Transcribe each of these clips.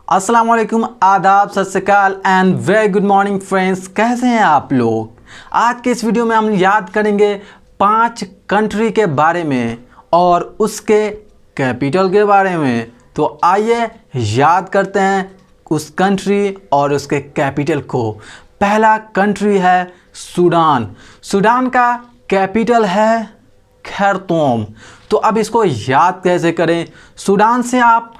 अस्सलाम वालेकुम, आदाब, सत श्री अकाल and very good morning friends. कैसे हैं आप लोग। आज के इस वीडियो में हम याद करेंगे 5 कंट्री के बारे में और उसके कैपिटल के बारे में। तो आइए याद करते हैं उस कंट्री और उसके कैपिटल को। पहला कंट्री है सूडान। सूडान का कैपिटल है खैरतूम। तो अब इसको याद कैसे करें। सूडान से आप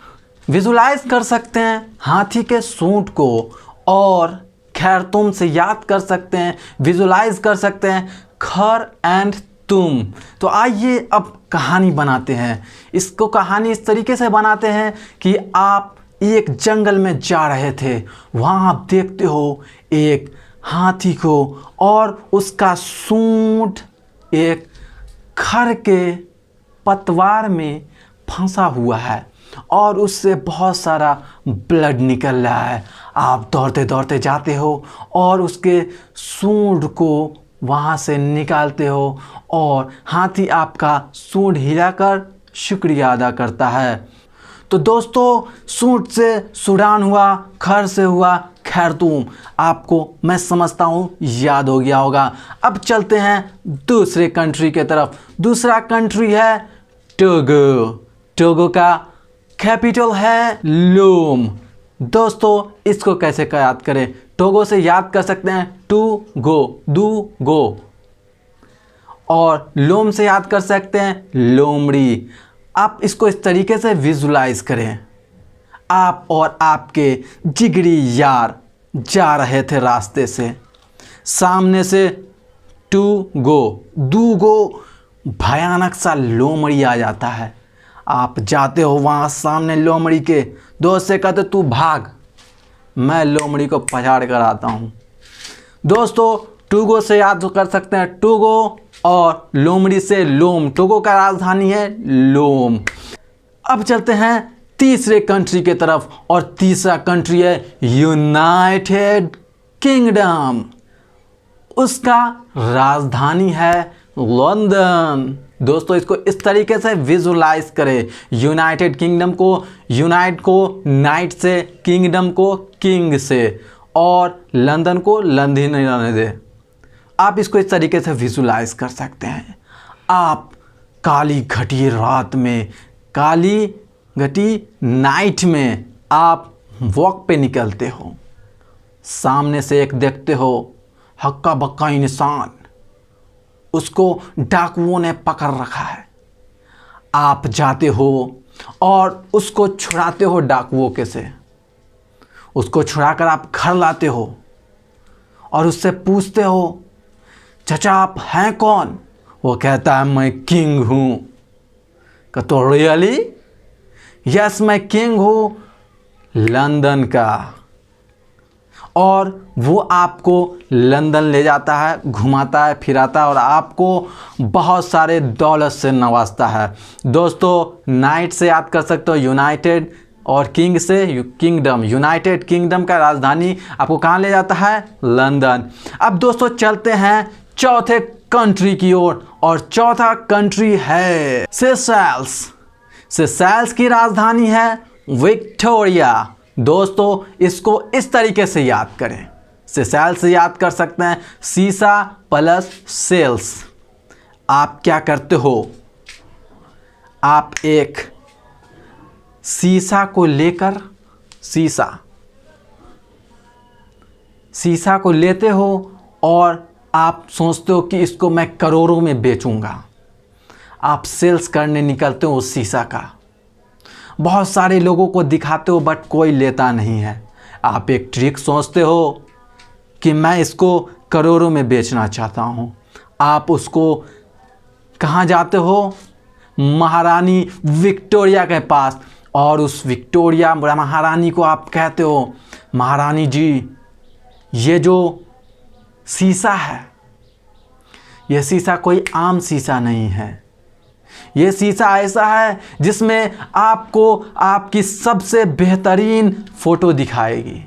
विजुलाइज कर सकते हैं हाथी के सूंड को, और खैरतूम से याद कर सकते हैं, विजुलाइज कर सकते हैं खर एंड तुम। तो आइए अब कहानी बनाते हैं। इसको कहानी इस तरीके से बनाते हैं कि आप एक जंगल में जा रहे थे, वहाँ आप देखते हो एक हाथी को और उसका सूंड एक खर के पतवार में फंसा हुआ है और उससे बहुत सारा ब्लड निकल रहा है। आप दौड़ते दौड़ते जाते हो और उसके सूंड को वहाँ से निकालते हो और हाथी आपका सूंड हिलाकर शुक्रिया अदा करता है। तो दोस्तों, सूंड से सूडान हुआ, खर से हुआ खैरतूम। आपको मैं समझता हूँ याद हो गया होगा। अब चलते हैं दूसरे कंट्री के तरफ। दूसरा कंट्री है टोगो। टोगो का कैपिटल है लोम। दोस्तों, इसको कैसे याद करें। टोगो से याद कर सकते हैं टू गो, दू गो, और लोम से याद कर सकते हैं लोमड़ी। आप इसको इस तरीके से विजुलाइज करें। आप और आपके जिगरी यार जा रहे थे रास्ते से, सामने से टू गो, दू गो भयानक सा लोमड़ी आ जाता है। आप जाते हो वहाँ सामने लोमड़ी के, दोस्त से कहते तू भाग, मैं लोमड़ी को पछाड़ कर आता हूँ। दोस्तों, टोगो से याद कर सकते हैं टोगो, और लोमड़ी से लोम। टोगो का राजधानी है लोम। अब चलते हैं तीसरे कंट्री के तरफ, और तीसरा कंट्री है यूनाइटेड किंगडम। उसका राजधानी है लंदन। दोस्तों, इसको इस तरीके से विजुलाइज करें। यूनाइटेड किंगडम को यूनाइट को नाइट से, किंगडम को किंग से, और लंदन को लंदन नहीं रहने दे। आप इसको इस तरीके से विजुलाइज कर सकते हैं। आप काली घटी रात में, काली घटी नाइट में आप वॉक पे निकलते हो, सामने से एक देखते हो हक्का बक्का इंसान, उसको डाकुओं ने पकड़ रखा है। आप जाते हो और उसको छुड़ाते हो डाकुओं के से। उसको छुड़ाकर आप घर लाते हो और उससे पूछते हो चाचा आप हैं कौन। वो कहता है मैं किंग हूँ। तो रियली? यस, मैं किंग हूँ लंदन का। और वो आपको लंदन ले जाता है, घुमाता है, फिराता है और आपको बहुत सारे दौलत से नवाजता है। दोस्तों, नाइट से याद कर सकते हो यूनाइटेड, और किंग से किंगडम। यूनाइटेड किंगडम का राजधानी आपको कहाँ ले जाता है? लंदन। अब दोस्तों चलते हैं चौथे कंट्री की ओर, और चौथा कंट्री है सेशेल्स। सेशेल्स की राजधानी है विक्टोरिया। दोस्तों, इसको इस तरीके से याद करें। सेशेल्स से याद कर सकते हैं सीसा प्लस सेल्स। आप क्या करते हो? आप एक शीशा को लेकर, शीशा को लेते हो और आप सोचते हो कि इसको मैं करोड़ों में बेचूंगा। आप सेल्स करने निकलते हो उस शीशा का, बहुत सारे लोगों को दिखाते हो बट कोई लेता नहीं है। आप एक ट्रिक सोचते हो कि मैं इसको करोड़ों में बेचना चाहता हूँ। आप उसको कहाँ जाते हो? महारानी विक्टोरिया के पास, और उस विक्टोरिया महारानी को आप कहते हो महारानी जी, ये जो शीशा है, ये शीशा कोई आम शीशा नहीं है। ये शीशा ऐसा है जिसमें आपको आपकी सबसे बेहतरीन फोटो दिखाएगी।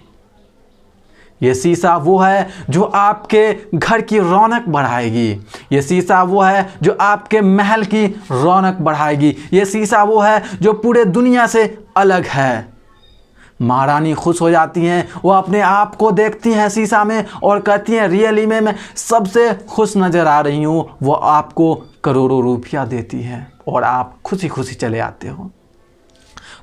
ये शीशा वो है जो आपके घर की रौनक बढ़ाएगी। ये शीशा वो है जो आपके महल की रौनक बढ़ाएगी। ये शीशा वो है जो पूरे दुनिया से अलग है। महारानी खुश हो जाती हैं, वो अपने आप को देखती हैं शीशा में और कहती हैं रियली में मैं सबसे खुश नज़र आ रही हूँ। वो आपको करोड़ों रुपया देती है और आप खुशी खुशी चले आते हो।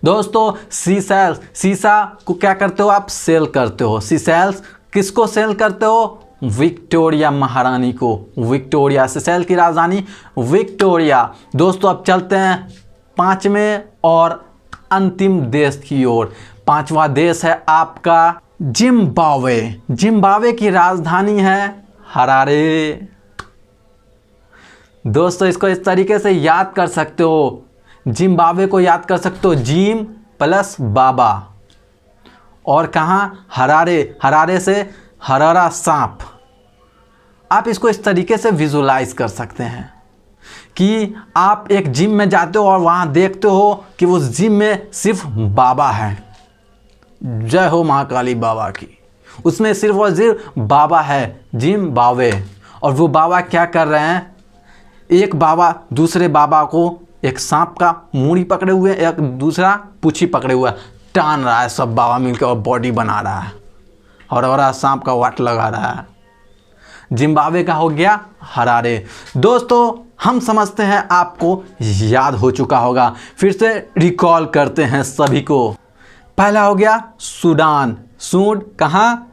दोस्तों शीशा को क्या करते हो आप? सेल करते हो। सीसेल्स किसको सेल करते हो? विक्टोरिया महारानी को। विक्टोरिया, सीसेल की राजधानी विक्टोरिया। दोस्तों अब चलते हैं पांचवें और अंतिम देश की ओर। पांचवा देश है आपका जिम्बाब्वे। जिम्बाब्वे की राजधानी है हरारे। दोस्तों इसको इस तरीके से याद कर सकते हो, जिम्बाब्वे को याद कर सकते हो जिम प्लस बाबा। और कहाँ? हरारे। हरारे से हरारा सांप। आप इसको इस तरीके से विजुलाइज कर सकते हैं कि आप एक जिम में जाते हो और वहाँ देखते हो कि उस जिम में सिर्फ बाबा है। जय हो महाकाली बाबा की। उसमें सिर्फ और सिर्फ बाबा है, जिम्बाब्वे। और वो बाबा क्या कर रहे हैं? एक बाबा दूसरे बाबा को एक सांप का मूड़ी पकड़े हुए, एक दूसरा पूंछी पकड़े हुआ टान रहा है। सब बाबा मिलकर और बॉडी बना रहा है और सांप का वाट लगा रहा है। जिम्बाब्वे का हो गया हरारे। दोस्तों हम समझते हैं आपको याद हो चुका होगा, फिर से रिकॉल करते हैं सभी को। पहला हो गया सूडान। सूड कहाँ?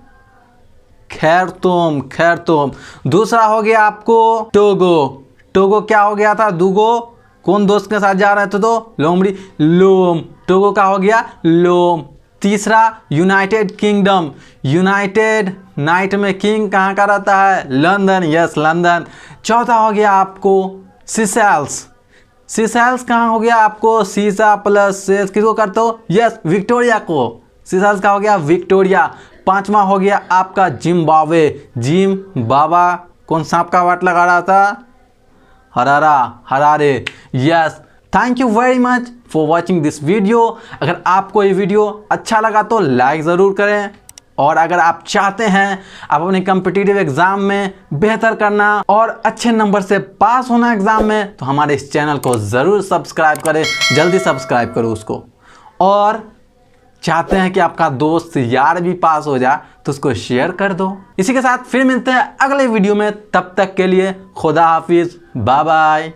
खैरतुम। दूसरा हो गया आपको टोगो। टोगो क्या हो गया था? दुगो। कौन दोस्त के साथ जा रहे थे? तो लोमड़ी, लोम। टोगो का हो गया लोम। तीसरा यूनाइटेड किंगडम। यूनाइटेड, नाइट में किंग कहाँ का रहता है? लंदन। Yes, London. चौथा हो गया आपको सीसेल्स। सीसेल्स कहाँ हो गया आपको? सीसा प्लस सेल्स किसको करते हो? यस, विक्टोरिया को। सीसेल्स का हो गया विक्टोरिया। पांचवा हो गया आपका जिम्बाब्वे। जिम बाबा कौन सांप का वाट लगा रहा था? Harare. Yes, thank you very much for watching this video. अगर आपको ये वीडियो अच्छा लगा तो लाइक ज़रूर करें, और अगर आप चाहते हैं आप अपने कॉम्पिटिटिव एग्ज़ाम में बेहतर करना और अच्छे नंबर से पास होना एग्ज़ाम में, तो हमारे इस चैनल को ज़रूर सब्सक्राइब करें। जल्दी सब्सक्राइब करो उसको। और चाहते हैं कि आपका दोस्त यार भी पास हो जाए तो उसको शेयर कर दो। इसी के साथ फिर मिलते हैं अगले वीडियो में। तब तक के लिए खुदा हाफिज़, बाय बाय।